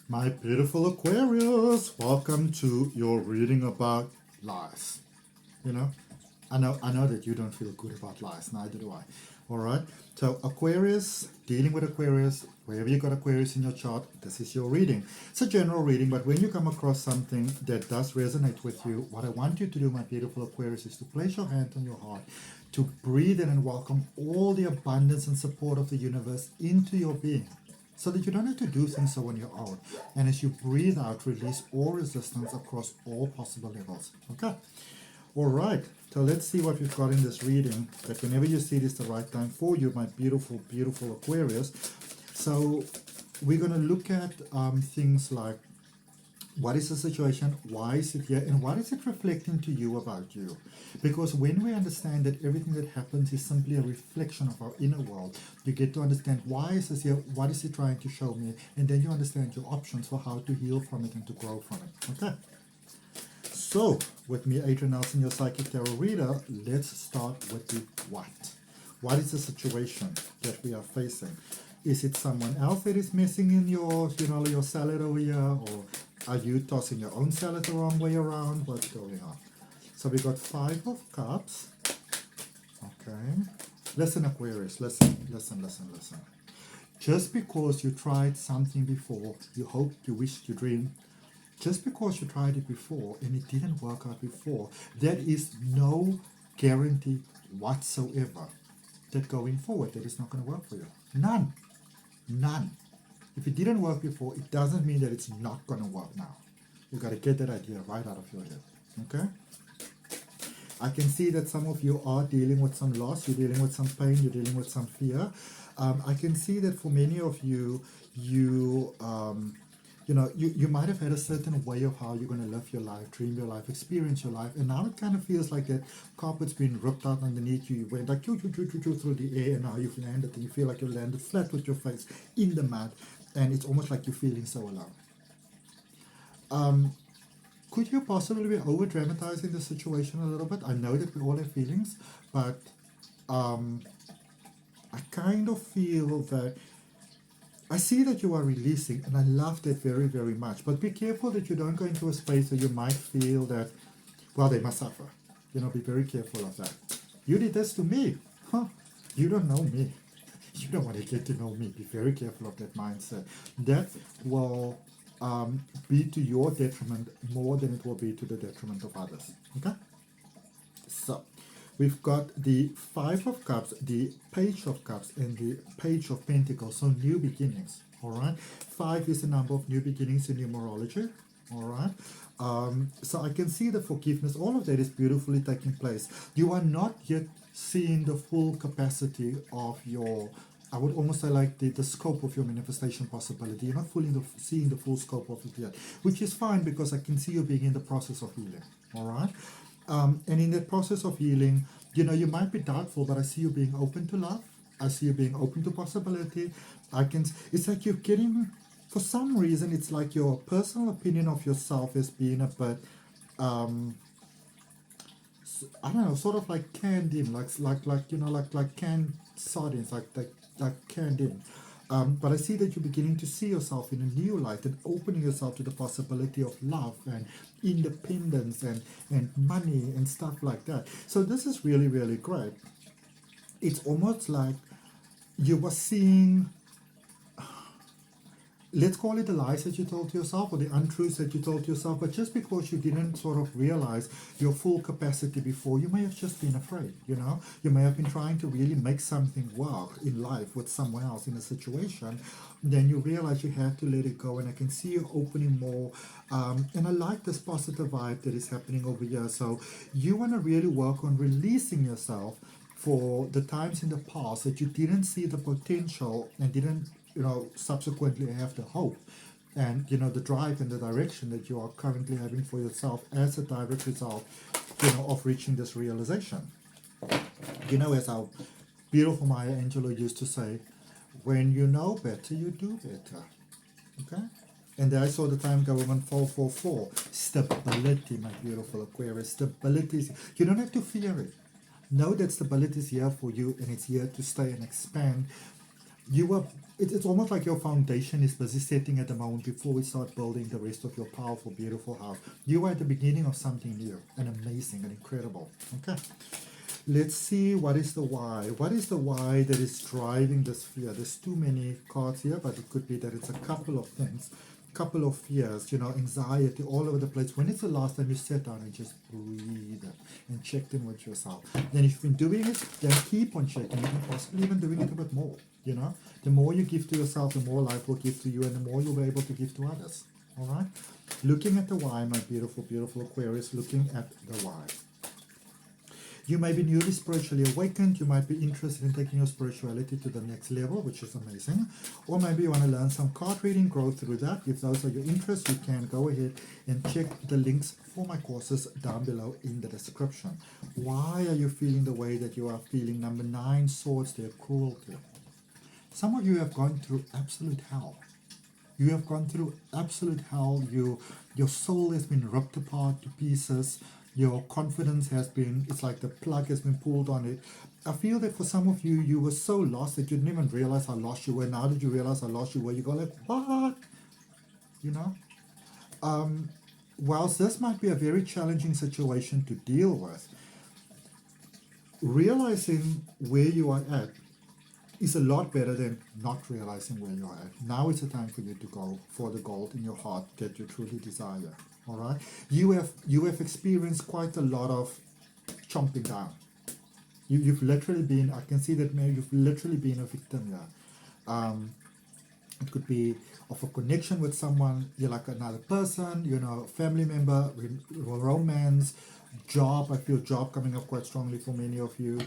My beautiful Aquarius, welcome to your reading about lies. You know, I know that you don't feel good about lies, neither do I. All right. So Aquarius, dealing with Aquarius, wherever you got Aquarius in your chart, this is your reading. It's a general reading, but when you come across something that does resonate with you, what I want you to do, my beautiful Aquarius, is to place your hand on your heart, to breathe in and welcome all the abundance and support of the universe into your being, so that you don't have to do things so on your own. And as you breathe out, release all resistance across all possible levels. Okay? All right. So let's see what we've got in this reading, that whenever you see it is the right time for you, my beautiful, beautiful Aquarius. So we're going to look at things like, what is the situation, why is it here, and what is it reflecting to you about you? Because when we understand that everything that happens is simply a reflection of our inner world, you get to understand why is this here, what is it trying to show me, and then you understand your options for how to heal from it and to grow from it. Okay? So, with me, Adrian Nelson, your Psychic Tarot reader, let's start with the what. What is the situation that we are facing? Is it someone else that is messing in your, your salad over here, or are you tossing your own salad the wrong way around? What's going on? So we got 5 of Cups. Okay. Listen, Aquarius. Listen. Just because you tried something before, you hoped, you wished, you dreamed, just because you tried it before and it didn't work out before, that is no guarantee whatsoever that going forward that is not going to work for you. None. If it didn't work before, it doesn't mean that it's not going to work now. You got to get that idea right out of your head. Okay? I can see that some of you are dealing with some loss, you're dealing with some pain, you're dealing with some fear. I can see that for many of you, you might have had a certain way of how you're going to live your life, dream your life, experience your life, and now it kind of feels like that carpet's been ripped out underneath you. You went like through the air, and now you've landed, and you feel like you landed flat with your face in the mud, and it's almost like you're feeling so alone. Could you possibly be over-dramatizing the situation a little bit? I know that we all have feelings, but I kind of feel that I see that you are releasing, and I love that very, very much. But be careful that you don't go into a space where you might feel that, well, they must suffer. Be very careful of that. You did this to me. Huh? You don't know me. You don't want to get to know me. Be very careful of that mindset. That will be to your detriment more than it will be to the detriment of others. Okay? So, we've got the 5 of Cups, the Page of Cups, and the Page of Pentacles. So new beginnings. All right. 5 is the number of new beginnings in numerology. All right. So I can see the forgiveness. All of that is beautifully taking place. You are not yet seeing the full capacity of your, I would almost say like the scope of your manifestation possibility. You're not fully seeing the full scope of it yet, which is fine because I can see you being in the process of healing. All right. And in that process of healing, you might be doubtful, but I see you being open to love. I see you being open to possibility. It's like you're getting, for some reason, it's like your personal opinion of yourself has been a bit, I don't know, sort of like canned in, like canned sardines, like canned in. But I see that you're beginning to see yourself in a new light and opening yourself to the possibility of love and independence and money and stuff like that. So this is really, really great. It's almost like you were seeing, let's call it the lies that you told to yourself or the untruths that you told to yourself, but just because you didn't sort of realize your full capacity before, you may have just been afraid, You may have been trying to really make something work in life with someone else in a situation, then you realize you have to let it go, and I can see you opening more, and I like this positive vibe that is happening over here. So you want to really work on releasing yourself for the times in the past that you didn't see the potential and didn't subsequently have the hope and the drive and the direction that you are currently having for yourself as a direct result of reaching this realization. As our beautiful Maya Angelou used to say, when you know better, you do better. Okay? And there I saw the time government 444. Stability, my beautiful Aquarius. Stability. You don't have to fear it. Know that stability is here for you, and it's here to stay and expand. it's almost like your foundation is busy setting at the moment before we start building the rest of your powerful, beautiful house. You are at the beginning of something new and amazing and incredible. Okay. Let's see, what is the why? What is the why that is driving this fear? There's too many cards here, but it could be that it's a couple of things, couple of fears, anxiety all over the place. When is the last time you sat down and just breathed and checked in with yourself? Then if you've been doing it, then keep on checking it and possibly even doing it a bit more. The more you give to yourself, the more life will give to you, and the more you'll be able to give to others. All right? Looking at the why, my beautiful, beautiful Aquarius, looking at the why. You may be newly spiritually awakened. You might be interested in taking your spirituality to the next level, which is amazing. Or maybe you want to learn some card reading, grow through that. If those are your interests, you can go ahead and check the links for my courses down below in the description. Why are you feeling the way that you are feeling? Number 9, Swords, their cruelty. Some of you have gone through absolute hell. You have gone through absolute hell. Your soul has been ripped apart to pieces. Your confidence has been, it's like the plug has been pulled on it. I feel that for some of you, you were so lost that you didn't even realize how lost you were. Now that you realize how lost you were, you go like, what? Whilst this might be a very challenging situation to deal with, realizing where you are at is a lot better than not realizing where you are at. Now is the time for you to go for the gold in your heart that you truly desire. All right, you have experienced quite a lot of chomping down. You've literally been, I can see that maybe you've literally been a victim here. It could be of a connection with someone, you're like another person, family member, romance, job. I feel job coming up quite strongly for many of you.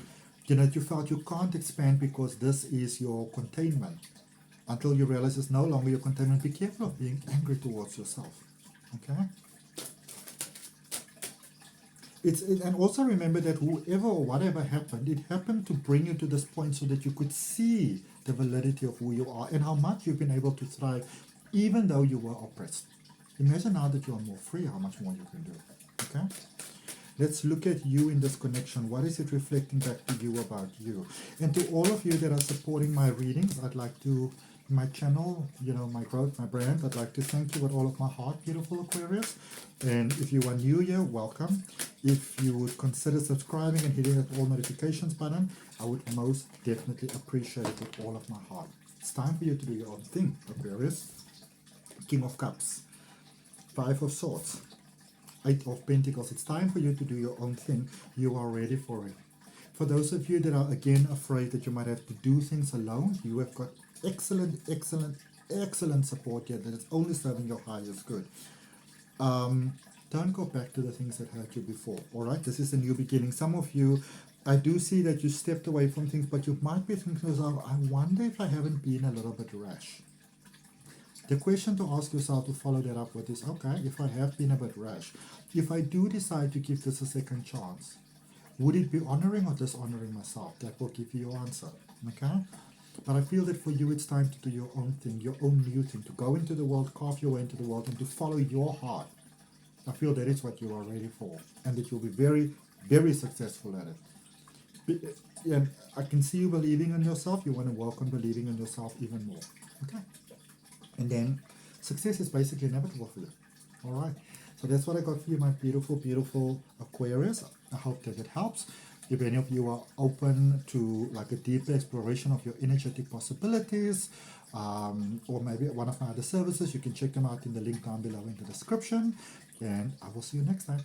You felt you can't expand because this is your containment. Until you realize it's no longer your containment. Be careful of being angry towards yourself. Okay? And also remember that whoever or whatever happened, it happened to bring you to this point so that you could see the validity of who you are and how much you've been able to thrive even though you were oppressed. Imagine now that you are more free, how much more you can do. Okay? Let's look at you in this connection. What is it reflecting back to you about you? And to all of you that are supporting my readings, I'd like to, my channel, my growth, my brand, I'd like to thank you with all of my heart, beautiful Aquarius. And if you are new here, welcome. If you would consider subscribing and hitting that all notifications button, I would most definitely appreciate it with all of my heart. It's time for you to do your own thing, Aquarius. King of Cups, 5 of Swords, 8 of Pentacles. It's time for you to do your own thing. You are ready for it. For those of you that are again afraid that you might have to do things alone, you have got excellent, excellent, excellent support here that is only serving your highest good. Don't go back to the things that hurt you before. All right, this is a new beginning. Some of you, I do see that you stepped away from things, but you might be thinking to yourself, I wonder if I haven't been a little bit rash. The question to ask yourself to follow that up with is, okay, if I have been a bit rash, if I do decide to give this a second chance, would it be honoring or dishonoring myself? That will give you your answer, okay? But I feel that for you, it's time to do your own thing, your own new thing, to go into the world, carve your way into the world, and to follow your heart. I feel that is what you are ready for, and that you'll be very, very successful at it. And I can see you believing in yourself. You want to work on believing in yourself even more, okay? And then success is basically inevitable for you. All right. So that's what I got for you, my beautiful, beautiful Aquarius. I hope that it helps. If any of you are open to like a deeper exploration of your energetic possibilities, or maybe one of my other services, you can check them out in the link down below in the description. And I will see you next time.